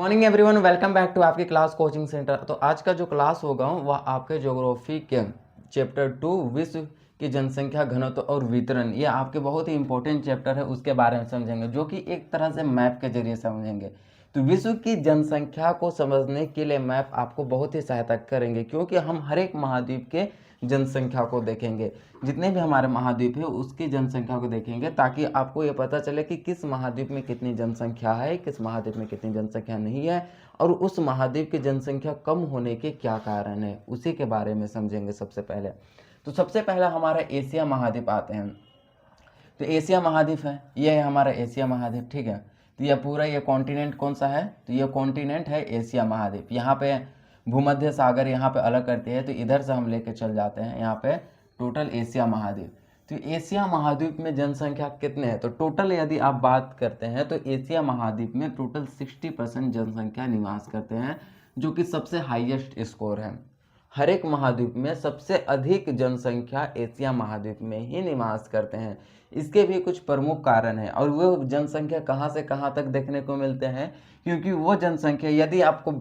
Morning everyone, welcome back to आपकी class coaching centre. तो आज का जो क्लास होगा वह आपके ज्योग्राफी के चैप्टर 2 विश्व की जनसंख्या घनत्व और वितरण, ये आपके बहुत ही इंपॉर्टेंट चैप्टर है, उसके बारे में समझेंगे, जो कि एक तरह से मैप के जरिए समझेंगे। तो विश्व की जनसंख्या को समझने के लिए मैप आपको बहुत ही सहायता करेंगे, क्योंकि हम हर एक महाद्वीप के जनसंख्या को देखेंगे। जितने भी हमारे महाद्वीप है उसकी जनसंख्या को देखेंगे, ताकि आपको ये पता चले कि किस महाद्वीप में कितनी जनसंख्या है, किस महाद्वीप में कितनी जनसंख्या नहीं है, और उस महाद्वीप की जनसंख्या कम होने के क्या कारण है, उसी के बारे में समझेंगे सबसे पहले। तो सबसे पहला हमारा एशिया महाद्वीप आते हैं। तो एशिया महाद्वीप है, ये है हमारा एशिया महाद्वीप, ठीक है। तो यह पूरा ये कॉन्टिनेंट कौन सा है, तो ये कॉन्टिनेंट है एशिया महाद्वीप। यहाँ पे भूमध्य सागर यहाँ पे अलग करती है, तो इधर से हम लेके चल जाते हैं यहाँ पे टोटल एशिया महाद्वीप। तो एशिया महाद्वीप में जनसंख्या कितने हैं, तो टोटल यदि आप बात करते हैं तो एशिया महाद्वीप में टोटल 60% जनसंख्या निवास करते हैं, जो कि सबसे हाईएस्ट स्कोर है। हर एक महाद्वीप में सबसे अधिक जनसंख्या एशिया महाद्वीप में ही निवास करते हैं। इसके भी कुछ प्रमुख कारण हैं, और वो जनसंख्या कहाँ से कहाँ तक देखने को मिलते हैं, क्योंकि वो जनसंख्या यदि आपको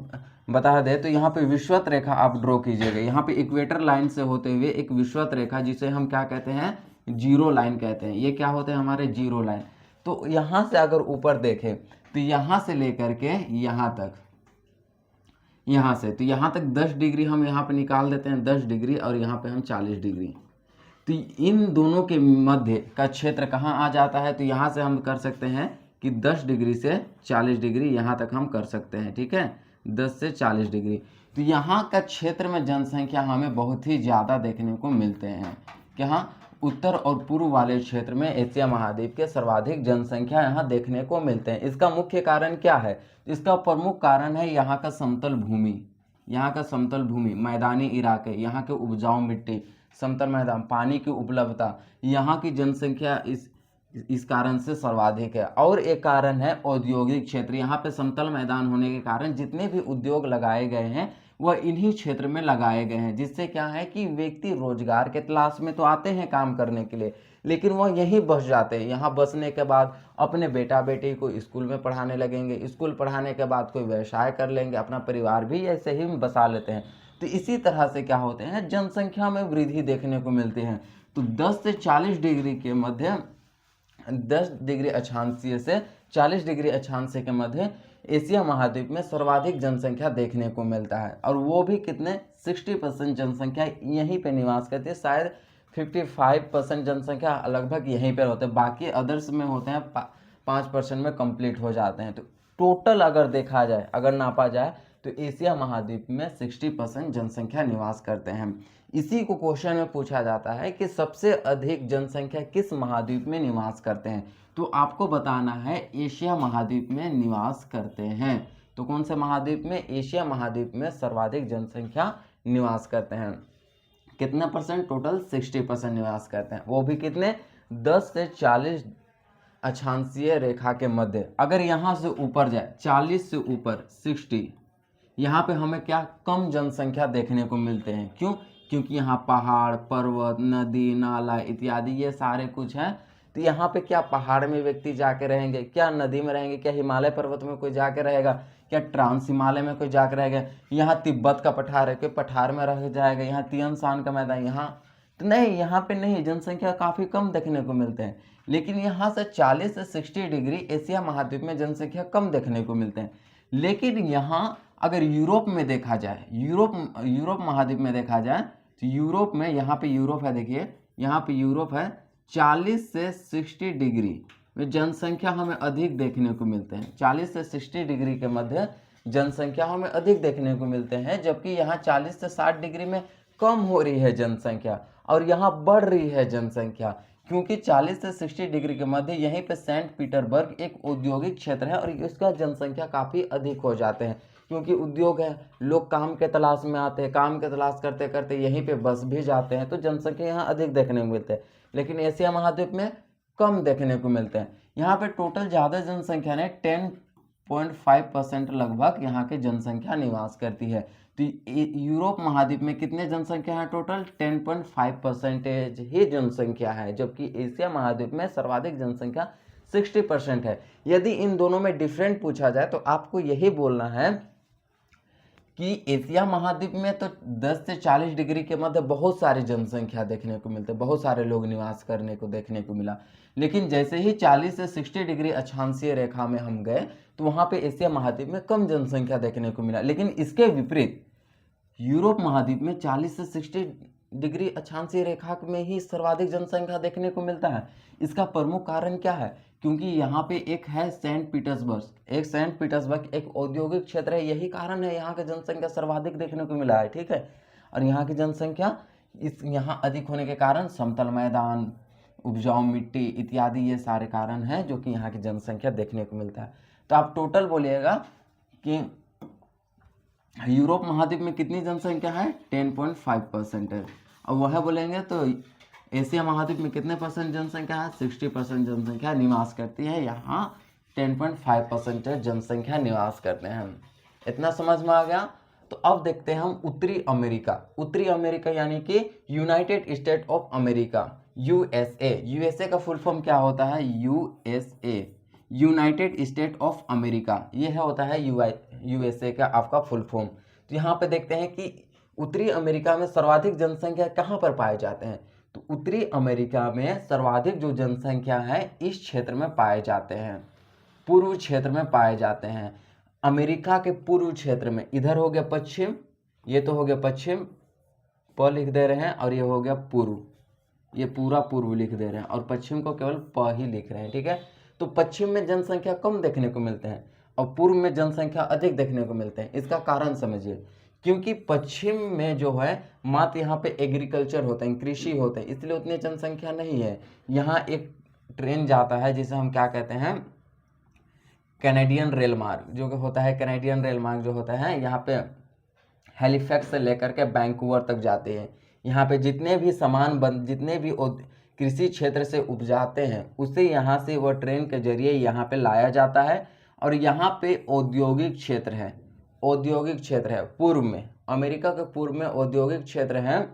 बता दें तो यहाँ पे विषुवत रेखा आप ड्रॉ कीजिएगा। यहाँ पे इक्वेटर लाइन से होते हुए एक विषुवत रेखा, जिसे हम क्या कहते हैं, जीरो लाइन कहते हैं। ये क्या होते हैं, हमारे जीरो लाइन। तो यहाँ से अगर ऊपर देखें तो यहाँ से लेकर के यहाँ तक, यहाँ से तो यहाँ तक 10 डिग्री हम यहाँ पे निकाल देते हैं, 10 डिग्री, और यहाँ पे हम 40 डिग्री। तो इन दोनों के मध्य का क्षेत्र कहाँ आ जाता है, तो यहाँ से हम कर सकते हैं कि 10 डिग्री से 40 डिग्री यहाँ तक हम कर सकते हैं, ठीक है, 10 से 40 डिग्री। तो यहाँ का क्षेत्र में जनसंख्या हमें बहुत ही ज़्यादा देखने को मिलते हैं। यहाँ उत्तर और पूर्व वाले क्षेत्र में एशिया महाद्वीप के सर्वाधिक जनसंख्या यहाँ देखने को मिलते हैं। इसका मुख्य कारण क्या है, इसका प्रमुख कारण है यहाँ का समतल भूमि, यहाँ का समतल भूमि, मैदानी इलाके, यहाँ के उपजाऊ मिट्टी, समतल मैदान, पानी की उपलब्धता, यहाँ की जनसंख्या इस कारण से सर्वाधिक है। और एक कारण है औद्योगिक क्षेत्र। यहाँ पे समतल मैदान होने के कारण जितने भी उद्योग लगाए गए हैं वह इन्हीं क्षेत्र में लगाए गए हैं, जिससे क्या है कि व्यक्ति रोजगार के तलाश में तो आते हैं काम करने के लिए, लेकिन वह यहीं बस जाते हैं। यहाँ बसने के बाद अपने बेटा बेटी को स्कूल में पढ़ाने लगेंगे, स्कूल पढ़ाने के बाद कोई व्यवसाय कर लेंगे, अपना परिवार भी ऐसे ही बसा लेते हैं। तो इसी तरह से क्या होते हैं, जनसंख्या में वृद्धि देखने को मिलती है। तो 10 से 40 डिग्री के मध्य, 10 डिग्री अक्षांशीय से 40 डिग्री अक्षांशीय के मध्य एशिया महाद्वीप में सर्वाधिक जनसंख्या देखने को मिलता है। और वो भी कितने, 60% जनसंख्या यहीं पे निवास करती है। शायद 55% जनसंख्या लगभग यहीं पर होते हैं, बाकी अदर्स में होते हैं 5% में कंप्लीट हो जाते हैं। तो टोटल अगर देखा जाए, अगर नापा जाए, तो एशिया महाद्वीप में 60% जनसंख्या निवास करते हैं। इसी को क्वेश्चन में पूछा जाता है कि सबसे अधिक जनसंख्या किस महाद्वीप में निवास करते हैं, तो आपको बताना है एशिया महाद्वीप में निवास करते हैं। तो कौन से महाद्वीप में, एशिया महाद्वीप में सर्वाधिक जनसंख्या निवास करते हैं। कितने परसेंट, टोटल 60% निवास करते हैं, वो भी कितने, 10 से 40 अक्षांशीय रेखा के मध्य। अगर यहाँ से ऊपर जाए, 40 से ऊपर 60, यहाँ पे हमें क्या, कम जनसंख्या देखने को मिलते हैं। क्यों, क्योंकि यहाँ पहाड़, पर्वत, नदी, नाला इत्यादि ये सारे कुछ हैं। तो यहाँ पे क्या पहाड़ में व्यक्ति जाके रहेंगे, क्या नदी में रहेंगे, क्या हिमालय पर्वत में कोई जाके रहेगा, क्या ट्रांस हिमालय में कोई जाके रहेगा, यहाँ तिब्बत का पठार है, कोई पठार में रह जाएगा, यहाँ तियन शान का मैदान, यहाँ तो नहीं, यहाँ पे नहीं, जनसंख्या काफ़ी कम देखने को मिलते हैं। लेकिन यहाँ से 40 से 60 डिग्री एशिया महाद्वीप में जनसंख्या कम देखने को मिलते हैं। लेकिन यहाँ अगर यूरोप में देखा जाए, यूरोप महाद्वीप में देखा जाए, तो यूरोप में, यहाँ पे यूरोप है, देखिए यहाँ पे यूरोप है, 40 से 60 डिग्री में जनसंख्या हमें अधिक देखने को मिलते हैं। 40 से 60 डिग्री के मध्य जनसंख्या हमें अधिक देखने को मिलते हैं, जबकि यहाँ 40 से 60 डिग्री में कम हो रही है जनसंख्या, और यहाँ बढ़ रही है जनसंख्या। क्योंकि 40 से 60 डिग्री के मध्य यहीं पे सेंट पीटर्सबर्ग एक औद्योगिक क्षेत्र है, और इसका जनसंख्या काफ़ी अधिक हो जाते हैं, क्योंकि उद्योग है, लोग काम के तलाश में आते हैं, काम के तलाश करते करते यहीं पे बस भी जाते हैं, तो जनसंख्या यहाँ अधिक देखने को मिलते हैं। लेकिन एशिया महाद्वीप में कम देखने को मिलते हैं। यहाँ पे टोटल ज़्यादा जनसंख्या ने 10.5% लगभग यहाँ की जनसंख्या निवास करती है। तो यूरोप महाद्वीप में कितने जनसंख्या है, टोटल 10.5% ही जनसंख्या है, जबकि एशिया महाद्वीप में सर्वाधिक जनसंख्या 60% है। यदि इन दोनों में डिफरेंट पूछा जाए तो आपको यही बोलना है कि एशिया महाद्वीप में तो 10 से 40 डिग्री के मध्य बहुत सारी जनसंख्या देखने को मिलते, बहुत सारे लोग निवास करने को देखने को मिला। लेकिन जैसे ही 40 से 60 डिग्री अक्षांशीय रेखा में हम गए तो वहाँ पे एशिया महाद्वीप में कम जनसंख्या देखने को मिला। लेकिन इसके विपरीत यूरोप महाद्वीप में 40 से 60 डिग्री अक्षांशीय रेखा में ही सर्वाधिक जनसंख्या देखने को मिलता है। इसका प्रमुख कारण क्या है? क्योंकि यहाँ पे एक है सेंट पीटर्सबर्ग एक औद्योगिक क्षेत्र है, यही कारण है यहाँ की जनसंख्या सर्वाधिक देखने को मिला है, ठीक है। और यहाँ की जनसंख्या यहाँ अधिक होने के कारण समतल मैदान, उपजाऊ मिट्टी इत्यादि ये सारे कारण हैं जो कि यहाँ की जनसंख्या देखने को मिलता है। तो आप टोटल बोलिएगा कि यूरोप महाद्वीप में कितनी जनसंख्या है? 10.5% है। और वह बोलेंगे तो एशिया महाद्वीप में कितने परसेंट जनसंख्या है? 60% जनसंख्या निवास करती है, यहाँ 10.5% जनसंख्या निवास करते हैं। इतना समझ में आ गया। तो अब देखते हैं हम उत्तरी अमेरिका यानी कि United state of America, USA का फुल फॉर्म क्या होता है? USA, United state of America, यह होता है यूएसए का आपका फुल फॉर्म। तो यहाँ पे देखते हैं कि उत्तरी अमेरिका में सर्वाधिक जनसंख्या कहाँ पर पाए जाते हैं? तो उत्तरी अमेरिका में सर्वाधिक जो जनसंख्या है इस क्षेत्र में पाए जाते हैं, पूर्व क्षेत्र में पाए जाते हैं। अमेरिका के पूर्व क्षेत्र में, इधर हो गया पश्चिम, ये तो हो गया पश्चिम प लिख दे रहे हैं, और ये हो गया पूर्व, ये पूरा पूर्व लिख दे रहे हैं, और पश्चिम को केवल प ही लिख रहे हैं, ठीक है। तो पश्चिम में जनसंख्या कम देखने को मिलते हैं और पूर्व में जनसंख्या अधिक देखने को मिलते हैं। इसका कारण समझिए, क्योंकि पश्चिम में जो है मात्र यहाँ पे एग्रीकल्चर होते हैं, कृषि होते हैं, इसलिए उतनी जनसंख्या नहीं है। यहाँ एक ट्रेन जाता है जिसे हम क्या कहते हैं? कैनेडियन रेल मार्ग, जो कि होता है कैनेडियन रेल मार्ग जो होता है यहाँ पे हैलिफैक्स से लेकर के वैंकूवर तक जाते हैं। यहाँ पे जितने भी सामान जितने भी कृषि क्षेत्र से उपजाते हैं उसे यहाँ से वह ट्रेन के जरिए यहाँ पे लाया जाता है। और यहाँ पे औद्योगिक क्षेत्र है पूर्व में, अमेरिका के पूर्व में औद्योगिक क्षेत्र है,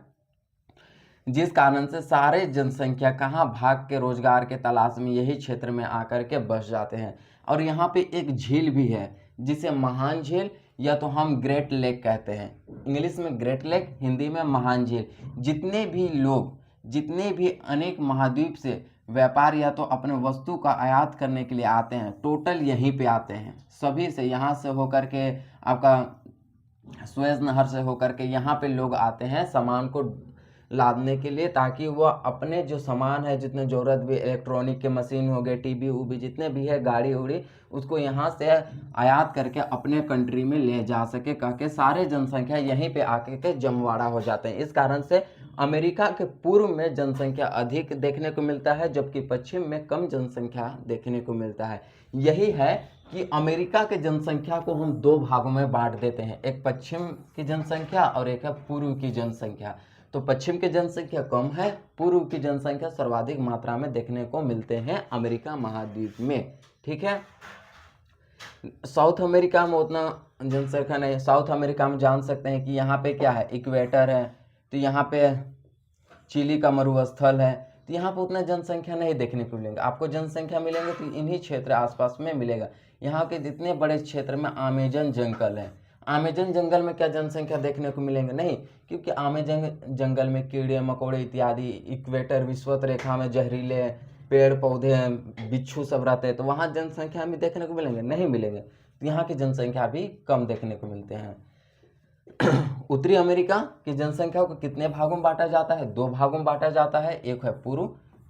जिस कारण से सारे जनसंख्या कहाँ भाग के रोजगार के तलाश में यही क्षेत्र में आकर के बस जाते हैं। और यहाँ पे एक झील भी है जिसे महान झील या तो हम ग्रेट लेक कहते हैं, इंग्लिश में ग्रेट लेक, हिंदी में महान झील। जितने भी लोग, जितने भी अनेक महाद्वीप से व्यापार या तो अपने वस्तु का आयात करने के लिए आते हैं, टोटल यहीं पे आते हैं, सभी से, यहाँ से होकर के आपका सुएज नहर से होकर के यहाँ पे लोग आते हैं सामान को लादने के लिए, ताकि वह अपने जो सामान है, जितने ज़रूरत भी, इलेक्ट्रॉनिक के मशीन हो गए, टीवी उवी जितने भी है, गाड़ी उड़ी, उसको यहाँ से आयात करके अपने कंट्री में ले जा सके, कह के सारे जनसंख्या यहीं पे आके के जमवाड़ा हो जाते हैं। इस कारण से अमेरिका के पूर्व में जनसंख्या अधिक देखने को मिलता है, जबकि पश्चिम में कम जनसंख्या देखने को मिलता है। यही है कि अमेरिका के जनसंख्या को हम दो भागों में बांट देते हैं, एक पश्चिम की जनसंख्या और एक है पूर्व की जनसंख्या। तो पश्चिम की जनसंख्या कम है, पूर्व की जनसंख्या सर्वाधिक मात्रा में देखने को मिलते हैं अमेरिका महाद्वीप में, ठीक है। साउथ अमेरिका में उतना जनसंख्या नहीं। साउथ अमेरिका में जान सकते हैं कि यहाँ पे क्या है, इक्वेटर है, तो यहाँ पे चिली का मरुस्थल है, तो यहाँ पे उतना जनसंख्या नहीं देखने को मिलेंगे। आपको जनसंख्या मिलेंगे तो इन्हीं क्षेत्र आसपास में मिलेगा। यहाँ के जितने बड़े क्षेत्र में अमेजन जंगल है, अमेजन जंगल में क्या जनसंख्या देखने को मिलेंगे? नहीं, क्योंकि अमेजन जंगल में कीड़े मकोड़े इत्यादि, इक्वेटर विषुवत रेखा में जहरीले पेड़ पौधे बिच्छू सब रहते हैं, तो वहाँ जनसंख्या भी देखने को मिलेंगे? नहीं मिलेंगे। तो यहाँ की जनसंख्या भी कम देखने को मिलते हैं। उत्तरी अमेरिका की जनसंख्या को कितने भागों में बांटा जाता है? दो भागों में बांटा जाता है। एक है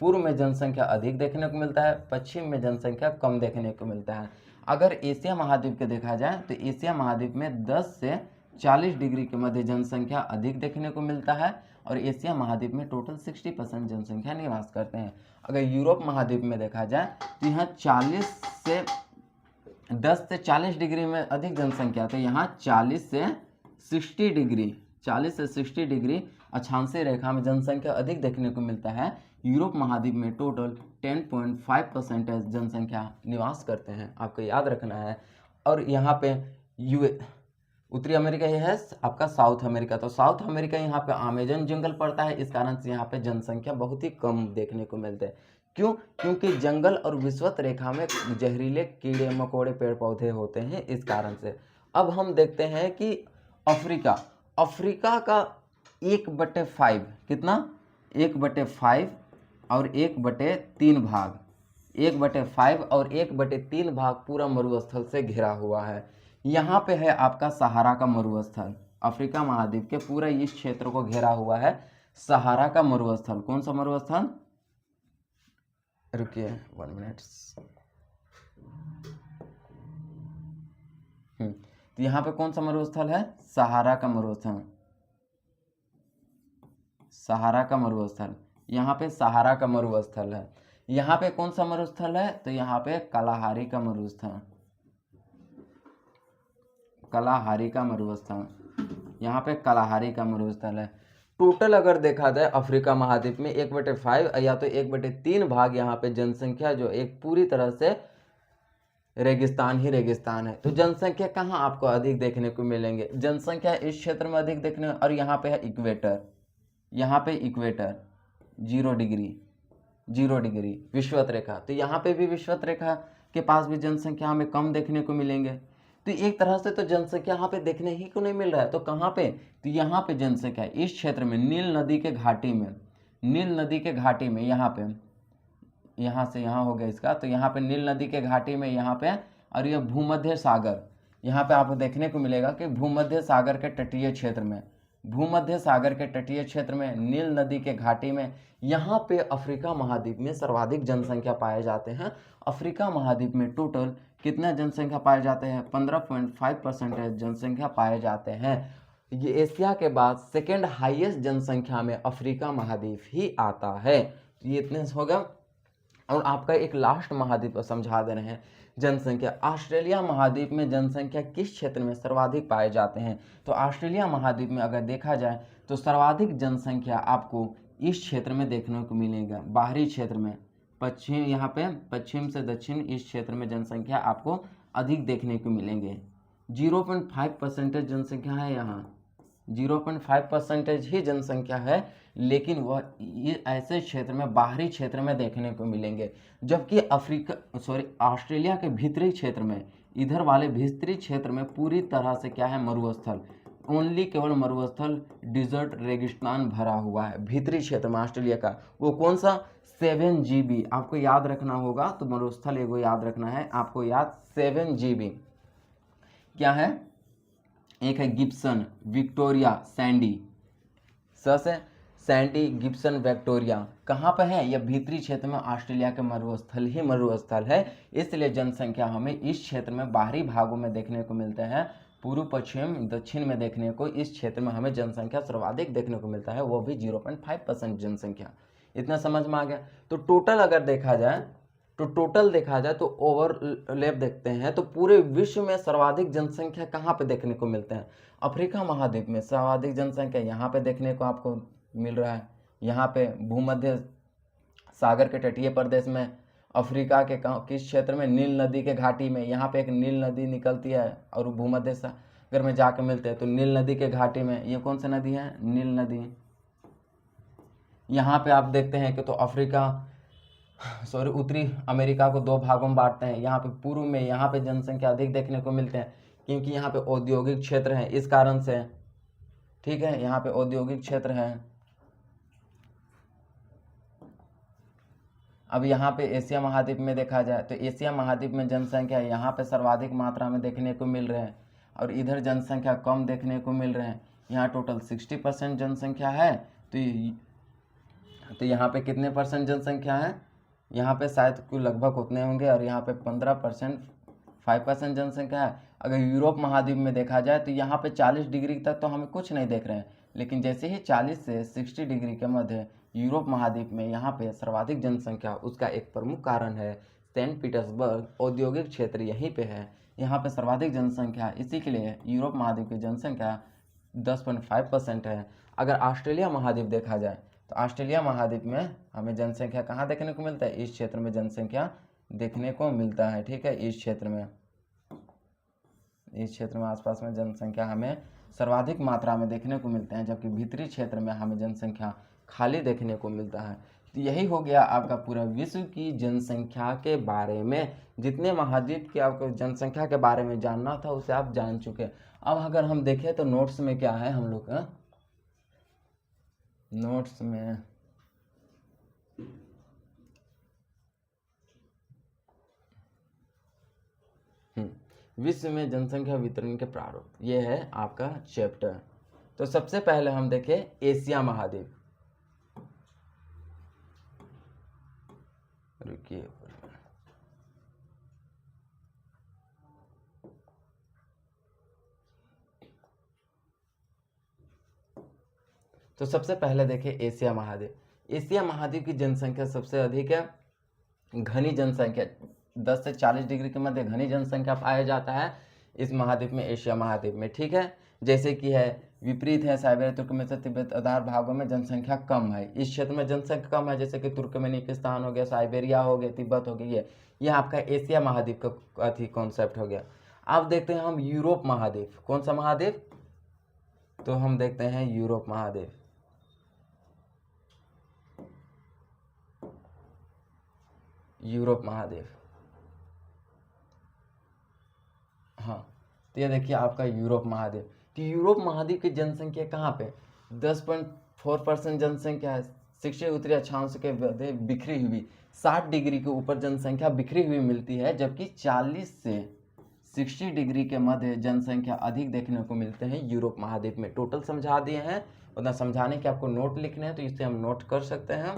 पूर्व में जनसंख्या अधिक देखने को मिलता है, पश्चिम में जनसंख्या कम देखने को मिलता है। अगर एशिया महाद्वीप के देखा जाए तो एशिया महाद्वीप में 10 से 40 डिग्री के मध्य जनसंख्या अधिक देखने को मिलता है, और एशिया महाद्वीप में टोटल 60% जनसंख्या निवास करते हैं। अगर यूरोप महाद्वीप में देखा जाए तो यहाँ 10 से 40 डिग्री में अधिक जनसंख्या, तो यहाँ 40 से 60 डिग्री अक्षांशीय रेखा में जनसंख्या अधिक देखने को मिलता है। यूरोप महाद्वीप में टोटल 10.5% जनसंख्या निवास करते हैं, आपको याद रखना है। और यहाँ पे उत्तरी अमेरिका ये है आपका साउथ अमेरिका। तो साउथ अमेरिका यहाँ पे अमेजन जंगल पड़ता है, इस कारण से यहाँ पे जनसंख्या बहुत ही कम देखने को मिलते हैं। क्यों? क्योंकि जंगल और विषुवत रेखा में जहरीले कीड़े मकोड़े पेड़ पौधे होते हैं, इस कारण से। अब हम देखते हैं कि अफ्रीका का 1/5 कितना, 1/5 और 1/3 भाग, 1/5 और 1/3 भाग पूरा मरुस्थल से घिरा हुआ है। यहाँ पे है आपका सहारा का मरुस्थल। अफ्रीका महाद्वीप के पूरा इस क्षेत्र को घेरा हुआ है सहारा का मरुस्थल। कौन सा मरुस्थल? रुकिए 1 मिनट। तो यहाँ पे कौन सा मरुस्थल है? सहारा का मरुस्थल, सहारा का मरुस्थल। यहाँ पे सहारा का मरुस्थल है। यहाँ पे कौन सा मरुस्थल है? तो यहाँ पे कलाहारी का मरुस्थल, कलाहारी का मरुस्थल, यहाँ पे कलाहारी का मरुस्थल है। टोटल अगर देखा जाए अफ्रीका महाद्वीप में 1/5 या तो 1/3 भाग यहाँ पे जनसंख्या जो एक पूरी तरह से रेगिस्तान ही रेगिस्तान है। तो जनसंख्या कहाँ आपको अधिक देखने को मिलेंगे? जनसंख्या इस क्षेत्र में अधिक देखने, और यहाँ पे है इक्वेटर, यहाँ पे इक्वेटर 0 डिग्री, 0 डिग्री विषुवत रेखा। तो यहाँ पे भी विषुवत रेखा के पास भी जनसंख्या हमें कम देखने को मिलेंगे। तो एक तरह से तो जनसंख्या यहाँ पे देखने ही को नहीं मिल रहा है। तो कहाँ पे? तो यहाँ पे जनसंख्या इस क्षेत्र में नील नदी के घाटी में, नील नदी के घाटी में, यहाँ पे, यहाँ से यहाँ हो गया इसका। तो यहाँ पे नील नदी के घाटी में यहाँ पे, और ये भूमध्य सागर, यहाँ पे आपको देखने को मिलेगा कि भूमध्य सागर के तटीय क्षेत्र में, भूमध्य सागर के तटीय क्षेत्र में नील नदी के घाटी में, यहाँ पे अफ्रीका महाद्वीप में सर्वाधिक जनसंख्या पाए जाते हैं। अफ्रीका महाद्वीप में टोटल कितना जनसंख्या पाए जाते हैं? 15.5% जनसंख्या पाए जाते हैं। ये एशिया के बाद सेकेंड हाईएस्ट जनसंख्या में अफ्रीका महाद्वीप ही आता है। तो ये इतने होगा। और आपका एक लास्ट महाद्वीप समझा दे रहे हैं, जनसंख्या। ऑस्ट्रेलिया महाद्वीप में जनसंख्या किस क्षेत्र में सर्वाधिक पाए जाते हैं? तो ऑस्ट्रेलिया महाद्वीप में अगर देखा जाए तो सर्वाधिक जनसंख्या आपको इस क्षेत्र में देखने को मिलेगा, बाहरी क्षेत्र में, पश्चिम, यहाँ पे पश्चिम से दक्षिण इस क्षेत्र में जनसंख्या आपको अधिक देखने को मिलेंगे। 0.5% जनसंख्या है यहाँ, 0.5% ही जनसंख्या है, लेकिन वह ये ऐसे क्षेत्र में, बाहरी क्षेत्र में देखने को मिलेंगे। जबकि ऑस्ट्रेलिया के भीतरी क्षेत्र में, इधर वाले भीतरी क्षेत्र में पूरी तरह से क्या है? मरुस्थल, ओनली केवल मरुस्थल, डिजर्ट, रेगिस्तान भरा हुआ है भीतरी क्षेत्र में ऑस्ट्रेलिया का। वो कौन सा? 7GB आपको याद रखना होगा। तो मरुस्थल एगो याद रखना है आपको, याद 7GB क्या है? एक है Gibson, Victoria, Sandy, Sandy, Gibson, Victoria. कहाँ पे है? यह भीतरी क्षेत्र में ऑस्ट्रेलिया के मरुस्थल ही मरुस्थल है। इसलिए जनसंख्या हमें इस क्षेत्र में बाहरी भागों में देखने को मिलते हैं, पूर्व, पश्चिम, दक्षिण में देखने को इस क्षेत्र में हमें जनसंख्या सर्वाधिक देखने को मिलता है, वो भी 0.5% जनसंख्या। इतना समझ में आ गया? तो टोटल अगर देखा जाए तो ओवरलैप देखते हैं तो पूरे विश्व में सर्वाधिक जनसंख्या कहाँ पे देखने को मिलते हैं? अफ्रीका महाद्वीप में सर्वाधिक जनसंख्या यहाँ पे देखने को आपको मिल रहा है। यहाँ पे भूमध्य सागर के तटीय प्रदेश में, अफ्रीका के किस क्षेत्र में? नील नदी के घाटी में। यहाँ पे एक नील नदी निकलती है और भूमध्य सागर में जाकर मिलते हैं। तो नील नदी के घाटी में ये कौन सी नदी है? नील नदी। यहाँ पे आप देखते हैं कि तो उत्तरी अमेरिका को 2 भागों में बांटते हैं। यहाँ पे पूर्व में यहाँ पे जनसंख्या अधिक देखने को मिलते हैं क्योंकि यहाँ पे औद्योगिक क्षेत्र है, इस कारण से, ठीक है, यहाँ पे औद्योगिक क्षेत्र है। अब यहाँ पे एशिया महाद्वीप में देखा जाए तो एशिया महाद्वीप में जनसंख्या यहाँ पे सर्वाधिक मात्रा में देखने को मिल रहे हैं और इधर जनसंख्या कम देखने को मिल रहे हैं। यहाँ टोटल 60% जनसंख्या है। तो यहाँ पे कितने परसेंट जनसंख्या है? यहाँ पे शायद कुछ लगभग उतने होंगे और यहाँ पे 5% जनसंख्या है। अगर यूरोप महाद्वीप में देखा जाए तो यहाँ पे 40 डिग्री तक तो हमें कुछ नहीं देख रहे हैं, लेकिन जैसे ही 40 से 60 डिग्री के मध्य यूरोप महाद्वीप में यहाँ पे सर्वाधिक जनसंख्या, उसका एक प्रमुख कारण है सेंट पीटर्सबर्ग, औद्योगिक क्षेत्र यहीं पे है, यहाँ पे सर्वाधिक जनसंख्या, इसी के लिए यूरोप महाद्वीप की जनसंख्या 10.5% है। अगर ऑस्ट्रेलिया महाद्वीप देखा जाए तो ऑस्ट्रेलिया महाद्वीप में हमें जनसंख्या कहाँ देखने को मिलता है? इस क्षेत्र में जनसंख्या देखने को मिलता है, ठीक है, इस क्षेत्र में आसपास में जनसंख्या हमें सर्वाधिक मात्रा में देखने को मिलते हैं, जबकि भीतरी क्षेत्र में हमें जनसंख्या खाली देखने को मिलता है। तो यही हो गया आपका पूरा विश्व की जनसंख्या के बारे में। जितने महाद्वीप की आपको जनसंख्या के बारे में जानना था उसे आप जान चुके हैं। अब अगर हम देखें तो नोट्स में क्या है हम लोग का, नोट्स में विश्व में जनसंख्या वितरण के प्रारूप, ये है आपका चैप्टर। तो सबसे पहले हम देखें एशिया महाद्वीप। रुकिए, तो सबसे पहले देखें एशिया महाद्वीप। एशिया महाद्वीप की जनसंख्या सबसे अधिक है, घनी जनसंख्या 10 से 40 डिग्री के मध्य घनी जनसंख्या पाया जाता है इस महाद्वीप में, एशिया महाद्वीप में, ठीक है। जैसे कि है विपरीत है, साइबेरिया तुर्कमेनिस्तान तिब्बत आधार भागों में जनसंख्या कम है। इस क्षेत्र में जनसंख्या कम है, जैसे कि तुर्कमेनिस्तान हो गया, साइबेरिया हो गया, तिब्बत हो गया, ये आपका एशिया महाद्वीप का अथी कॉन्सेप्ट हो गया। अब देखते हैं हम यूरोप महाद्वीप। कौन सा महाद्वीप? तो हम देखते हैं यूरोप महाद्वीप। यूरोप महाद्वीप, हाँ, तो ये देखिए आपका यूरोप महाद्वीप। तो यूरोप महाद्वीप की जनसंख्या कहाँ पे 10.4% जनसंख्या है। 60 उत्तरी अक्षांश के मध्य बिखरी हुई, 60 डिग्री के ऊपर जनसंख्या बिखरी हुई मिलती है, जबकि 40 से 60 डिग्री के मध्य जनसंख्या अधिक देखने को मिलते हैं यूरोप महाद्वीप में। टोटल समझा दिए हैं, उतना समझाने के आपको नोट लिखने हैं तो इससे हम नोट कर सकते हैं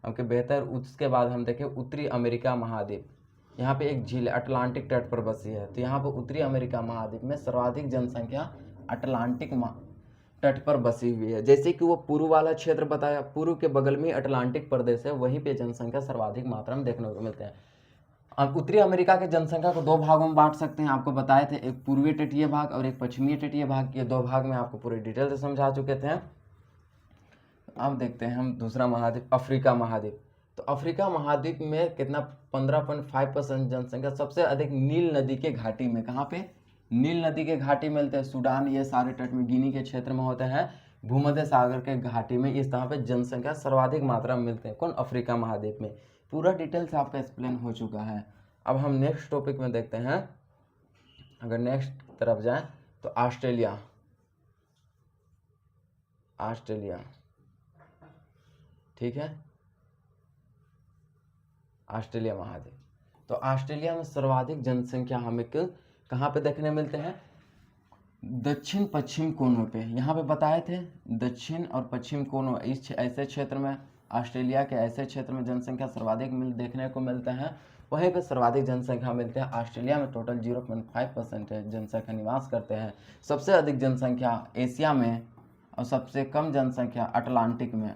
आपके बेहतर। उसके बाद हम देखें उत्तरी अमेरिका महाद्वीप। यहाँ पे एक झील अटलांटिक तट पर बसी है, तो यहाँ पर उत्तरी अमेरिका महाद्वीप में सर्वाधिक जनसंख्या अटलांटिक तट पर बसी हुई है। जैसे कि वो पूर्व वाला क्षेत्र बताया, पूर्व के बगल में अटलांटिक प्रदेश है, वहीं पे जनसंख्या सर्वाधिक मात्रा में देखने को मिलते हैं। अब उत्तरी अमेरिका के जनसंख्या को दो भागों में बांट सकते हैं, आपको बताए थे, एक पूर्वी तटीय भाग और एक पश्चिमी तटीय भाग। ये दो भाग में आपको पूरे डिटेल से समझा चुके थे। अब देखते हैं हम दूसरा महाद्वीप, अफ्रीका महाद्वीप। तो अफ्रीका महाद्वीप में कितना 15.5% जनसंख्या, सबसे अधिक नील नदी के घाटी में। कहाँ पे? नील नदी के घाटी मिलते हैं, सूडान, ये सारे तट में, गिनी के क्षेत्र में होते हैं, भूमध्य सागर के घाटी में इस तरह पे जनसंख्या सर्वाधिक मात्रा में मिलते हैं। कौन? अफ्रीका महाद्वीप में। पूरा डिटेल से आपका एक्सप्लेन हो चुका है। अब हम नेक्स्ट टॉपिक में देखते हैं। अगर नेक्स्ट तरफ जाएं तो ऑस्ट्रेलिया, ऑस्ट्रेलिया, ठीक है, ऑस्ट्रेलिया महाद्वीप। तो ऑस्ट्रेलिया में सर्वाधिक जनसंख्या हमें कहाँ पे देखने मिलते हैं? दक्षिण पश्चिम कोनों पे। यहाँ पे बताए थे दक्षिण और पश्चिम कोनों, इस ऐसे क्षेत्र में, ऑस्ट्रेलिया के ऐसे क्षेत्र में जनसंख्या सर्वाधिक देखने को मिलते हैं, वहीं पे सर्वाधिक जनसंख्या मिलते हैं। ऑस्ट्रेलिया में टोटल 0.5% जनसंख्या निवास करते हैं। सबसे अधिक जनसंख्या एशिया में और सबसे कम जनसंख्या अटलांटिक में,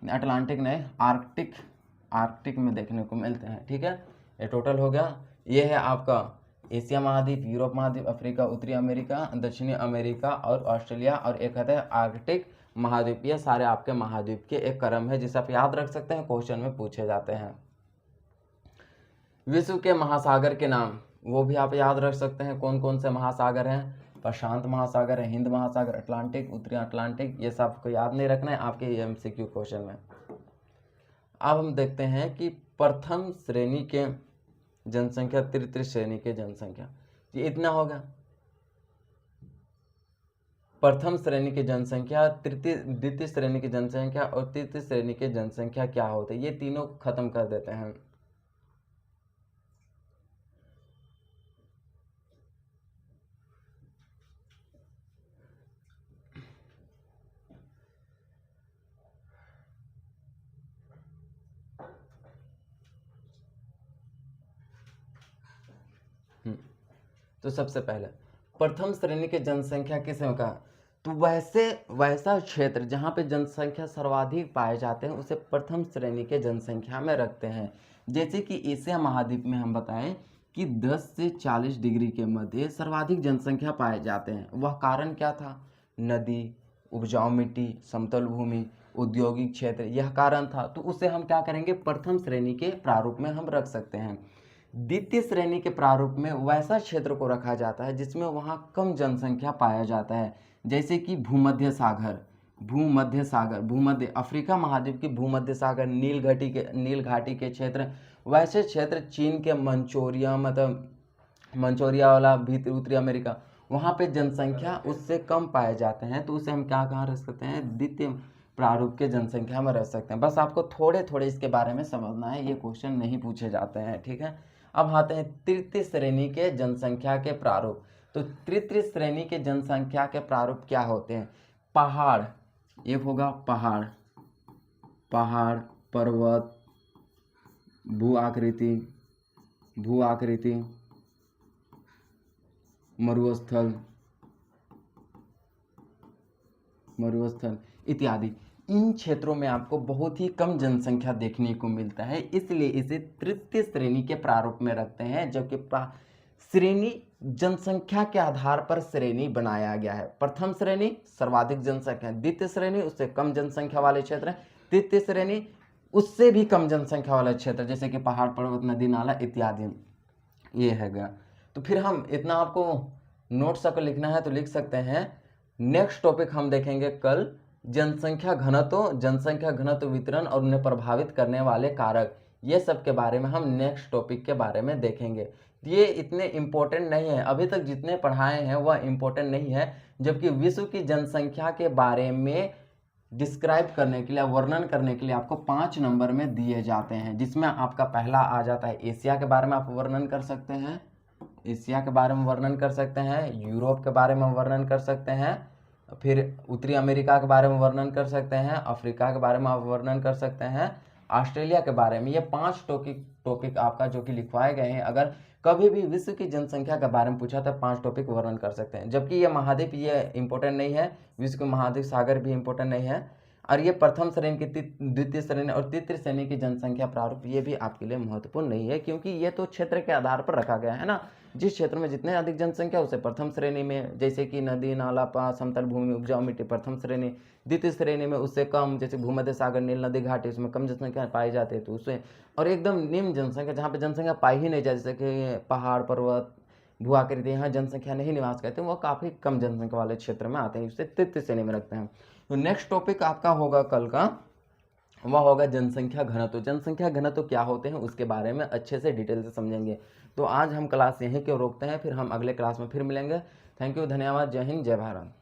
अटलांटिक नहीं, आर्कटिक में देखने को मिलते हैं, ठीक है। ये टोटल हो गया। ये है आपका एशिया महाद्वीप, यूरोप महाद्वीप, अफ्रीका, उत्तरी अमेरिका, दक्षिणी अमेरिका और ऑस्ट्रेलिया, और एक है आर्कटिक महाद्वीप। ये सारे आपके महाद्वीप के एक क्रम है जिसे आप याद रख सकते हैं, क्वेश्चन में पूछे जाते हैं। विश्व के महासागर के नाम वो भी आप याद रख सकते हैं, कौन कौन से महासागर हैं? प्रशांत महासागर है, हिंद महासागर, अटलांटिक, उत्तरी अटलांटिक, ये सब को याद नहीं रखना है आपके MCQ क्वेश्चन में। अब हम देखते हैं कि प्रथम श्रेणी के जनसंख्या, तृतीय श्रेणी के जनसंख्या, ये इतना होगा। प्रथम श्रेणी की जनसंख्या, द्वितीय श्रेणी की जनसंख्या और तृतीय श्रेणी की जनसंख्या क्या होते हैं, ये तीनों खत्म कर देते हैं। तो सबसे पहले प्रथम श्रेणी की जनसंख्या किसे कहा? तो वैसा क्षेत्र जहाँ पे जनसंख्या सर्वाधिक पाए जाते हैं उसे प्रथम श्रेणी के जनसंख्या में रखते हैं। जैसे कि एशिया महाद्वीप में हम बताएं कि 10 से 40 डिग्री के मध्य सर्वाधिक जनसंख्या पाए जाते हैं। वह कारण क्या था? नदी, उपजाऊ मिट्टी, समतल भूमि, औद्योगिक क्षेत्र, यह कारण था। तो उसे हम क्या करेंगे? प्रथम श्रेणी के प्रारूप में हम रख सकते हैं। द्वितीय श्रेणी के प्रारूप में वैसा क्षेत्र को रखा जाता है जिसमें वहाँ कम जनसंख्या पाया जाता है, जैसे कि भूमध्य सागर। भूमध्य सागर, भूमध्य अफ्रीका महाद्वीप की भूमध्य सागर, नील घाटी के क्षेत्र, वैसे क्षेत्र चीन के मंचोरिया, मतलब मंचोरिया वाला भीतर उत्तरी अमेरिका, वहाँ पे जनसंख्या उससे कम पाए जाते हैं, तो उसे हम क्या कहाँ रख सकते हैं, द्वितीय प्रारूप के जनसंख्या में रख सकते हैं। बस आपको थोड़े थोड़े इसके बारे में समझना है, ये क्वेश्चन नहीं पूछे जाते हैं, ठीक है। अब आते हैं तृतीय श्रेणी के जनसंख्या के प्रारूप। तो तृतीय श्रेणी के जनसंख्या के प्रारूप क्या होते हैं, पहाड़, एक होगा पहाड़, पहाड़, पर्वत, भू आकृति, भू आकृति, मरुस्थल, मरुस्थल इत्यादि। इन क्षेत्रों में आपको बहुत ही कम जनसंख्या देखने को मिलता है, इसलिए इसे तृतीय श्रेणी के प्रारूप में रखते हैं। जबकि श्रेणी जनसंख्या के आधार पर श्रेणी बनाया गया है। प्रथम श्रेणी सर्वाधिक जनसंख्या, द्वितीय श्रेणी उससे कम जनसंख्या वाले क्षेत्र, तृतीय श्रेणी उससे भी कम जनसंख्या वाले क्षेत्र, जैसे कि पहाड़, पर्वत, नदी, नाला इत्यादि। ये है गया। तो फिर हम इतना आपको नोट्स अगर लिखना है तो लिख सकते हैं। नेक्स्ट टॉपिक हम देखेंगे कल, जनसंख्या घनत्व वितरण और उन्हें प्रभावित करने वाले कारक, ये सब के बारे में हम नेक्स्ट टॉपिक के बारे में देखेंगे। ये इतने इम्पोर्टेंट नहीं है, अभी तक जितने पढ़ाए हैं वह इम्पोर्टेंट नहीं है। जबकि विश्व की जनसंख्या के बारे में डिस्क्राइब करने के लिए, वर्णन करने के लिए आपको 5 नंबर में दिए जाते हैं, जिसमें आपका पहला आ जाता है एशिया के बारे में आप वर्णन कर सकते हैं, एशिया के बारे में वर्णन कर सकते हैं, यूरोप के बारे में वर्णन कर सकते हैं, फिर उत्तरी अमेरिका के बारे में वर्णन कर सकते हैं, अफ्रीका के बारे में आप वर्णन कर सकते हैं, ऑस्ट्रेलिया के बारे में। ये 5 टॉपिक आपका जो कि लिखवाए गए हैं। अगर कभी भी विश्व की जनसंख्या के बारे में पूछा तो 5 टॉपिक वर्णन कर सकते हैं। जबकि ये महाद्वीप ये इंपॉर्टेंट नहीं है, विश्व के महाद्वीप सागर भी इंपॉर्टेंट नहीं है। और ये प्रथम श्रेणी की, द्वितीय श्रेणी और तृतीय श्रेणी की जनसंख्या प्रारूप ये भी आपके लिए महत्वपूर्ण नहीं है, क्योंकि ये तो क्षेत्र के आधार पर रखा गया है ना। जिस क्षेत्र में जितने अधिक जनसंख्या उसे प्रथम श्रेणी में, जैसे कि नदी, नाला, समतल भूमि, उपजाऊ मिट्टी प्रथम श्रेणी, द्वितीय श्रेणी में उससे कम, जैसे भूमध्य सागर, नील नदी घाटी, उसमें कम जनसंख्या पाई जाती है तो उससे, और एकदम निम्न जनसंख्या जहाँ पे जनसंख्या पाई ही नहीं जाती, जैसे कि पहाड़, पर्वत, भू आकृति, यहाँ जनसंख्या नहीं निवास करते, वो काफ़ी कम जनसंख्या वाले क्षेत्र में आते हैं, उससे तृतीय श्रेणी में रखते हैं। तो नेक्स्ट टॉपिक आपका होगा कल का, वह होगा जनसंख्या घनत्व। जनसंख्या घनत्व क्या होते हैं उसके बारे में अच्छे से डिटेल से समझेंगे। तो आज हम क्लास यहीं क्यों रोकते हैं, फिर हम अगले क्लास में फिर मिलेंगे। थैंक यू, धन्यवाद, जय हिंद, जय भारत।